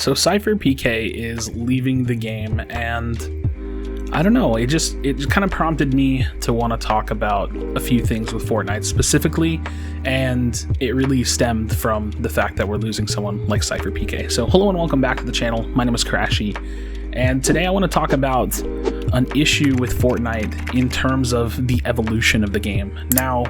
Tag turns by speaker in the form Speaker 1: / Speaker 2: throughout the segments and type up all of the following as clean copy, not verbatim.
Speaker 1: So SypherPK is leaving the game, and I don't know, it just kind of prompted me to want to talk about a few things with Fortnite specifically, and it really stemmed from the fact that we're losing someone like SypherPK. So hello and welcome back to the channel. My name is Krashy, and today I want to talk about an issue with Fortnite in terms of the evolution of the game. Now,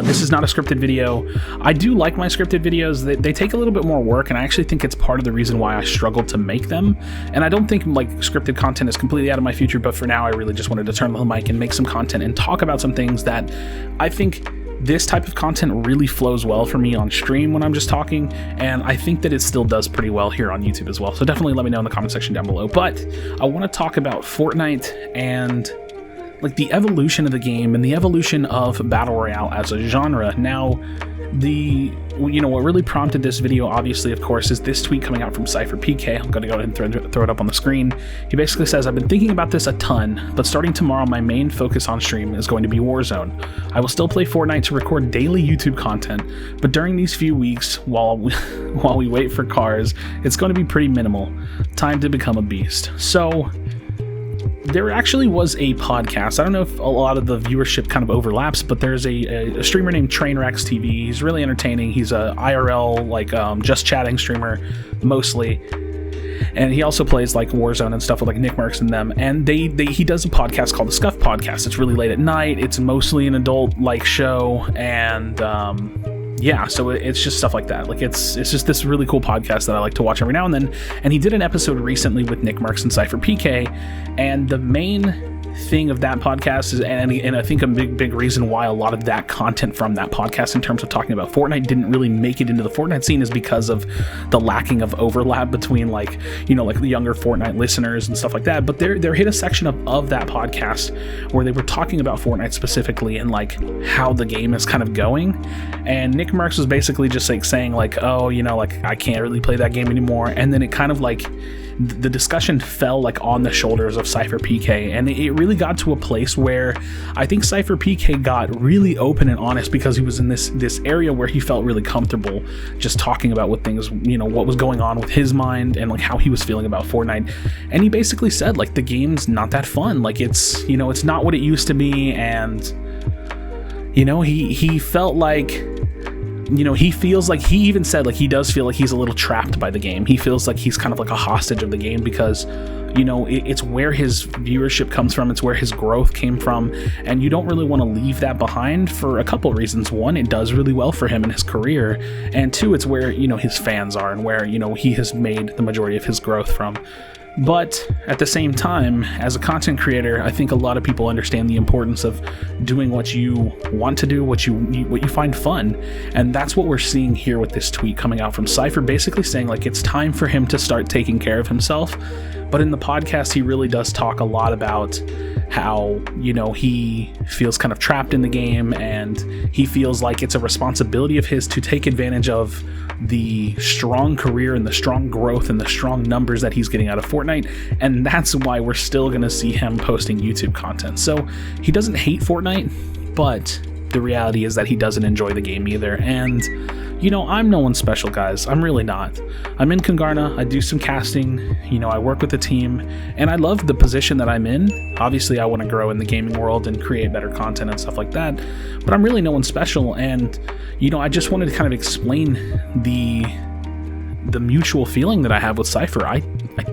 Speaker 1: this is not a scripted video. I do like my scripted videos. They take a little bit more work, and I actually think it's part of the reason why I struggled to make them. And I don't think like scripted content is completely out of my future, but for now I really just wanted to turn on the mic and make some content and talk about some things that I think this type of content really flows well for me on stream when I'm just talking, and I think that it still does pretty well here on YouTube as well. So definitely let me know in the comment section down below. But I want to talk about Fortnite and like the evolution of the game and the evolution of Battle Royale as a genre. Now, what really prompted this video, obviously, of course, is this tweet coming out from SypherPK. I'm going to go ahead and throw it up on the screen. He basically says, "I've been thinking about this a ton, but starting tomorrow, my main focus on stream is going to be Warzone. I will still play Fortnite to record daily YouTube content, but during these few weeks, while we wait for cars, it's going to be pretty minimal. Time to become a beast." So there actually was a podcast. I don't know if a lot of the viewership kind of overlaps, but there's a streamer named Trainwrecks TV. He's really entertaining. He's a IRL, like just chatting streamer mostly. And he also plays like Warzone and stuff with like Nick Mercs and them. And he does a podcast called the Scuff Podcast. It's really late at night. It's mostly an adult like show. And yeah, so it's just stuff like that. Like it's just this really cool podcast that I like to watch every now and then. And he did an episode recently with Nick Mercs and SypherPK, and the main thing of that podcast is, and I think a big reason why a lot of that content from that podcast in terms of talking about Fortnite didn't really make it into the Fortnite scene is because of the lacking of overlap between like the younger Fortnite listeners and stuff like that. But there hit a section of that podcast where they were talking about Fortnite specifically and like how the game is kind of going, and Nick Mercs was basically just like saying like, oh, like I can't really play that game anymore. And then it kind of like the discussion fell like on the shoulders of SypherPK, and it really got to a place where I think SypherPK got really open and honest because he was in this area where he felt really comfortable just talking about what things, what was going on with his mind and like how he was feeling about Fortnite. And he basically said like the game's not that fun, like it's it's not what it used to be, and he felt like he feels like, he even said like he does feel like he's a little trapped by the game. He feels like he's kind of like a hostage of the game because it's where his viewership comes from, it's where his growth came from, and you don't really want to leave that behind for a couple of reasons. One, it does really well for him in his career, and two, it's where his fans are and where he has made the majority of his growth from. But at the same time, as a content creator, I think a lot of people understand the importance of doing what you want to do, what you find fun. And that's what we're seeing here with this tweet coming out from Sypher, basically saying like it's time for him to start taking care of himself. But in the podcast, he really does talk a lot about how, he feels kind of trapped in the game, and he feels like it's a responsibility of his to take advantage of the strong career and the strong growth and the strong numbers that he's getting out of Fortnite. And that's why we're still going to see him posting YouTube content. So he doesn't hate Fortnite, but the reality is that he doesn't enjoy the game either. And I'm no one special, guys. I'm really not. I'm in Congarna. I do some casting. I work with the team, and I love the position that I'm in. Obviously, I want to grow in the gaming world and create better content and stuff like that, but I'm really no one special. And, I just wanted to kind of explain the mutual feeling that I have with Sypher. I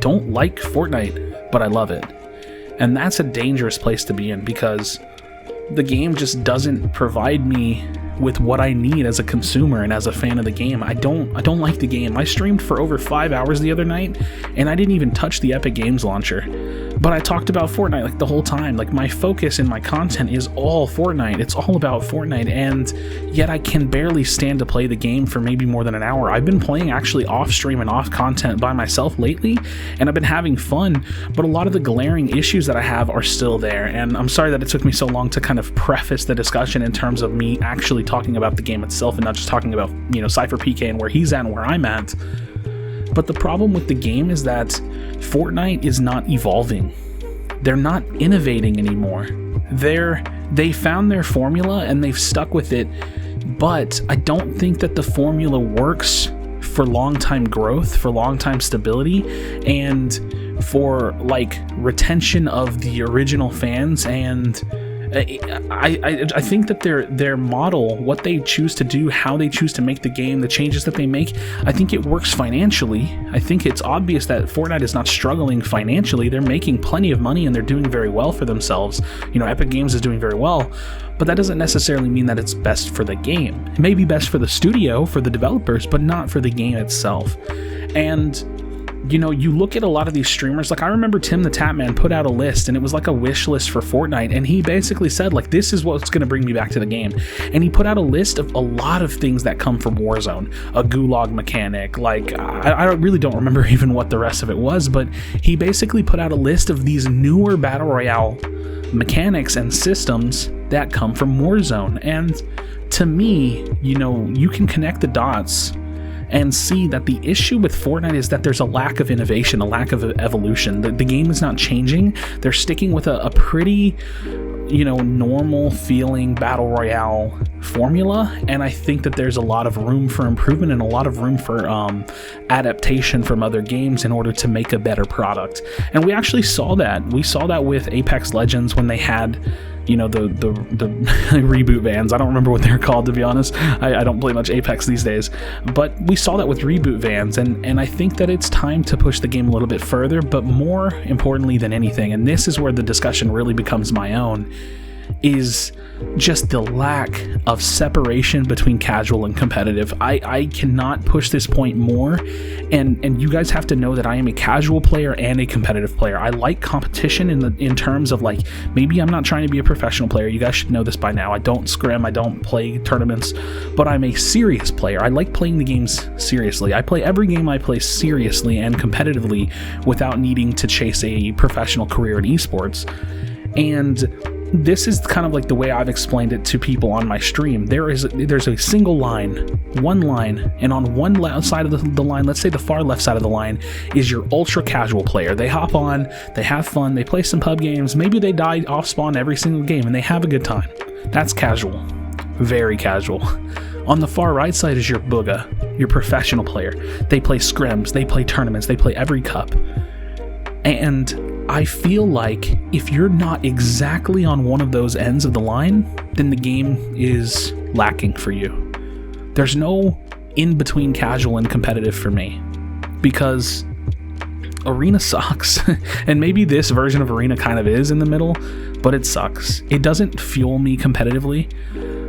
Speaker 1: don't like Fortnite, but I love it. And that's a dangerous place to be in because the game just doesn't provide me with what I need as a consumer and as a fan of the game. I don't like the game. I streamed for over 5 hours the other night, and I didn't even touch the Epic Games launcher. But I talked about Fortnite like the whole time. Like my focus in my content is all Fortnite. It's all about Fortnite, and yet I can barely stand to play the game for maybe more than an hour. I've been playing actually off stream and off content by myself lately, and I've been having fun, but a lot of the glaring issues that I have are still there. And I'm sorry that it took me so long to kind of preface the discussion in terms of me actually talking about the game itself and not just talking about, SypherPK and where he's at and where I'm at. But the problem with the game is that Fortnite is not evolving. They're not innovating anymore. They found their formula and they've stuck with it, but I don't think that the formula works for long-time growth, for long-time stability, and for like retention of the original fans. And I think that their model, what they choose to do, how they choose to make the game, the changes that they make, I think it works financially. I think it's obvious that Fortnite is not struggling financially. They're making plenty of money and they're doing very well for themselves. You know, Epic Games is doing very well, but that doesn't necessarily mean that it's best for the game. It may be best for the studio, for the developers, but not for the game itself. And you know, you look at a lot of these streamers, like I remember Tim the Tatman put out a list, and it was like a wish list for Fortnite, and he basically said like, this is what's going to bring me back to the game. And he put out a list of a lot of things that come from Warzone, a gulag mechanic, like I really don't remember even what the rest of it was, but he basically put out a list of these newer battle royale mechanics and systems that come from Warzone. And to me, you know, you can connect the dots and see that the issue with Fortnite is that there's a lack of innovation, a lack of evolution. The game is not changing. They're sticking with a pretty, you know, normal feeling battle royale formula, and I think that there's a lot of room for improvement and a lot of room for adaptation from other games in order to make a better product. And we actually saw that. We saw that with Apex Legends when they had, you know, the reboot vans. I don't remember what they're called, to be honest. I don't play much Apex these days, but we saw that with reboot vans, and I think that it's time to push the game a little bit further. But more importantly than anything, and this is where the discussion really becomes my own, is just the lack of separation between casual and competitive. I cannot push this point more, and you guys have to know that I am a casual player and a competitive player. I like competition in terms of like, maybe I'm not trying to be a professional player. You guys should know this by now. I don't scrim, I don't play tournaments, but I'm a serious player. I like playing the games seriously. I play every game I play seriously and competitively without needing to chase a professional career in esports. And this is kind of like the way I've explained it to people on my stream. There's a single line, one line, and on one side of the line, let's say the far left side of the line, is your ultra casual player. They hop on, they have fun, they play some pub games, maybe they die off spawn every single game, and they have a good time. That's casual, very casual. On the far right side is your booga, your professional player. They play scrims, they play tournaments, they play every cup. And I feel like if you're not exactly on one of those ends of the line, then the game is lacking for you. There's no in between casual and competitive for me, because Arena sucks. And maybe this version of Arena kind of is in the middle, but it sucks. It doesn't fuel me competitively.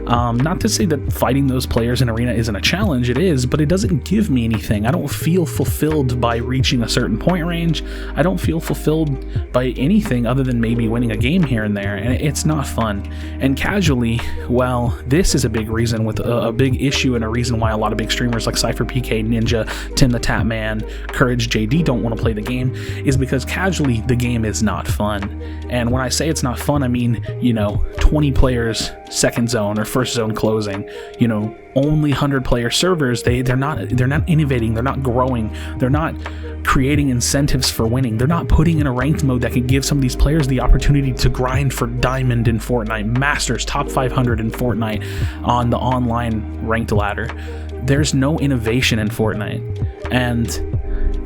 Speaker 1: Not to say that fighting those players in Arena isn't a challenge, it is, but it doesn't give me anything. I don't feel fulfilled by reaching a certain point range. I don't feel fulfilled by anything other than maybe winning a game here and there, and it's not fun. And casually, well, this is a big reason, with a big issue and a reason why a lot of big streamers like SypherPK, Ninja, Tim the Tatman, Courage JD don't want to play the game, is because casually the game is not fun. And when I say it's not fun, I mean, you know, 20 players second zone or first zone closing, you know, only 100 player servers. They're not innovating, they're not growing, they're not creating incentives for winning, they're not putting in a ranked mode that can give some of these players the opportunity to grind for diamond in Fortnite, masters, top 500 in Fortnite on the online ranked ladder. There's no innovation in Fortnite. And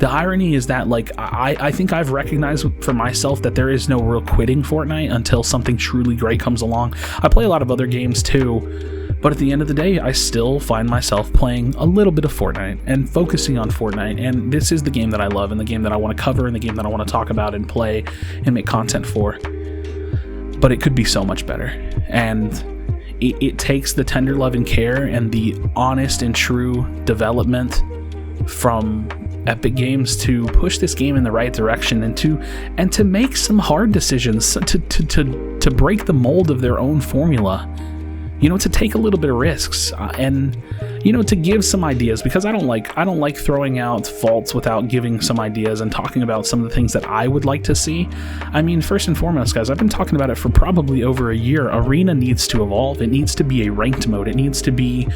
Speaker 1: the irony is that, like, I think I've recognized for myself that there is no real quitting Fortnite until something truly great comes along. I play a lot of other games too, but at the end of the day, I still find myself playing a little bit of Fortnite and focusing on Fortnite. And this is the game that I love, and the game that I want to cover, and the game that I want to talk about and play and make content for. But it could be so much better. And it takes the tender love and care and the honest and true development from Epic Games to push this game in the right direction, and to make some hard decisions, to break the mold of their own formula, you know, to take a little bit of risks, and you know, to give some ideas, because I don't like throwing out faults without giving some ideas and talking about some of the things that I would like to see. I mean, first and foremost, guys, I've been talking about it for probably over a year. Arena needs to evolve. It needs to be a ranked mode. It needs to be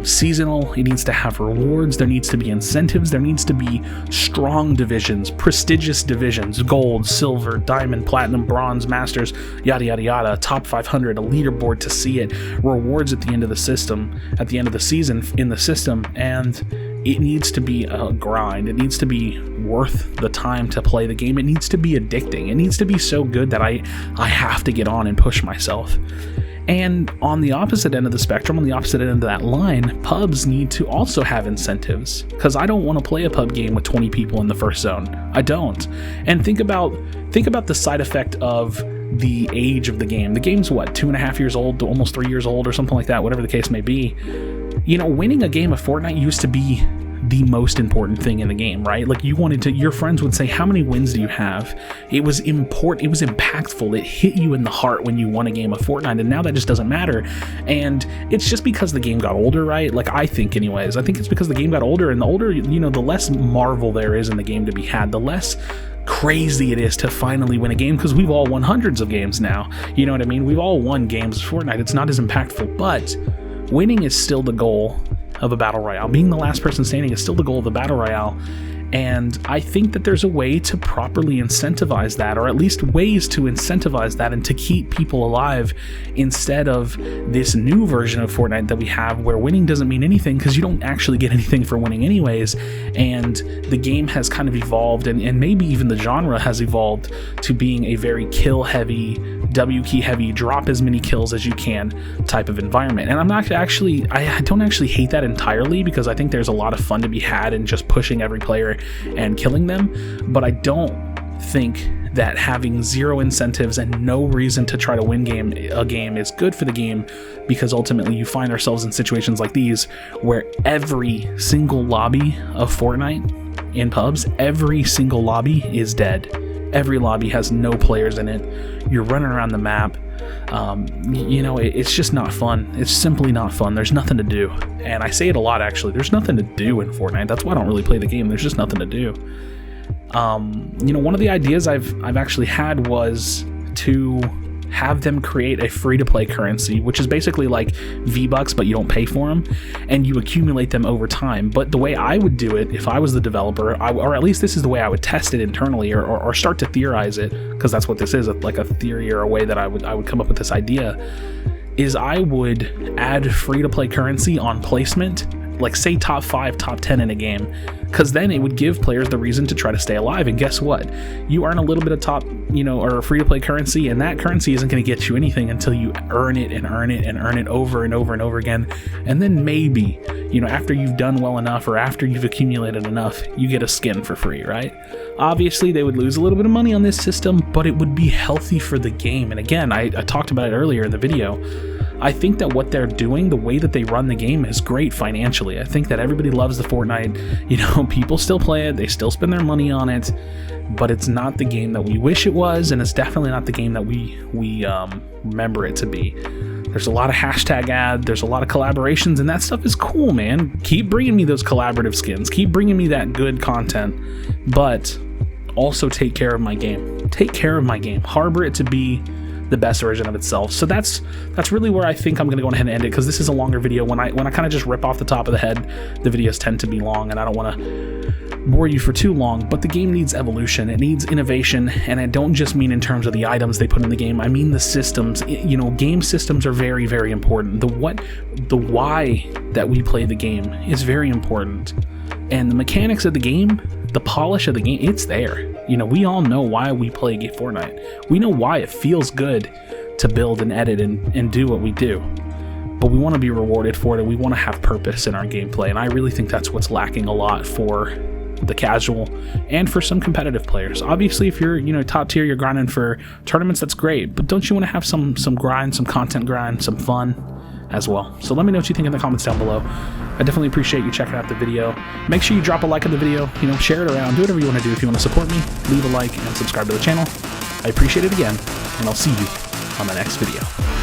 Speaker 1: seasonal. It needs to have rewards. There needs to be incentives. There needs to be strong divisions, prestigious divisions, gold, silver, diamond, platinum, bronze, masters, yada yada yada, top 500, a leaderboard to see it, rewards at the end of the system, at the end of the season, in the system, and it needs to be a grind. It needs to be worth the time to play the game. It needs to be addicting. It needs to be so good that I have to get on and push myself. And on the opposite end of the spectrum, on the opposite end of that line, pubs need to also have incentives, because I don't want to play a pub game with 20 people in the first zone. I don't. And think about the side effect of the age of the game. The game's what, 2.5 years old, almost 3 years old or something like that, whatever the case may be. You know, winning a game of Fortnite used to be the most important thing in the game, right? Like, your friends would say, how many wins do you have? It was important, it was impactful, it hit you in the heart when you won a game of Fortnite, and now that just doesn't matter. And it's just because the game got older, right? Like, I think anyways, I think it's because the game got older, and the older, you know, the less marvel there is in the game to be had, the less crazy it is to finally win a game, because we've all won hundreds of games now, you know what I mean? We've all won games of Fortnite. It's not as impactful, but winning is still the goal of a battle royale. Being the last person standing is still the goal of the battle royale, and I think that there's a way to properly incentivize that, or at least ways to incentivize that and to keep people alive, instead of this new version of Fortnite that we have where winning doesn't mean anything because you don't actually get anything for winning anyways. And the game has kind of evolved, and maybe even the genre has evolved to being a very kill heavy, W key heavy, drop as many kills as you can type of environment. And I don't actually hate that entirely, because I think there's a lot of fun to be had in just pushing every player and killing them, but I don't think that having zero incentives and no reason to try to win a game is good for the game, because ultimately you find ourselves in situations like these where every single lobby of Fortnite in pubs, every single lobby is dead. Every lobby has no players in it. You're running around the map. You know, it's just not fun. It's simply not fun. There's nothing to do. And I say it a lot, actually. There's nothing to do in Fortnite. That's why I don't really play the game. There's just nothing to do. You know, one of the ideas I've actually had was to have them create a free-to-play currency, which is basically like V-Bucks, but you don't pay for them, and you accumulate them over time. But the way I would do it, if I was the developer, or at least this is the way I would test it internally, or start to theorize it, because that's what this is, like a theory or a way that I would come up with this idea, is I would add free-to-play currency on placement, like say top 5, top 10 in a game, because then it would give players the reason to try to stay alive. And guess what? You earn a little bit of top, you know, or free-to-play currency, and that currency isn't going to get you anything until you earn it and earn it and earn it over and over and over again. And then maybe, you know, after you've done well enough, or after you've accumulated enough, you get a skin for free, right? Obviously, they would lose a little bit of money on this system, but it would be healthy for the game. And again, I talked about it earlier in the video. I think that what they're doing, the way that they run the game, is great financially. I think that everybody loves the Fortnite. You know, people still play it, they still spend their money on it, but it's not the game that we wish it was, and it's definitely not the game that we remember it to be. There's a lot of hashtag ad, there's a lot of collaborations, and that stuff is cool, man. Keep bringing me those collaborative skins, keep bringing me that good content, but also take care of my game. Take care of my game. Harbor it to be the best version of itself. So that's really where I think I'm gonna go ahead and end it, because this is a longer video. When I kind of just rip off the top of the head, the videos tend to be long, and I don't want to bore you for too long. But the game needs evolution, it needs innovation, and I don't just mean in terms of the items they put in the game. I mean the systems. You know, game systems are very, very important. The why that we play the game is very important, and the mechanics of the game, the polish of the game, it's there. You know, we all know why we play Fortnite. We know why it feels good to build and edit and do what we do. But we want to be rewarded for it, and we want to have purpose in our gameplay. And I really think that's what's lacking a lot for the casual and for some competitive players. Obviously, if you're, you know, top tier, you're grinding for tournaments, that's great. But don't you want to have some grind, some content grind, some fun as well? So let me know what you think in the comments down below. I definitely appreciate you checking out the video. Make sure you drop a like on the video, you know, share it around, do whatever you want to do. If you want to support me, leave a like and subscribe to the channel. I appreciate it again, and I'll see you on the next video.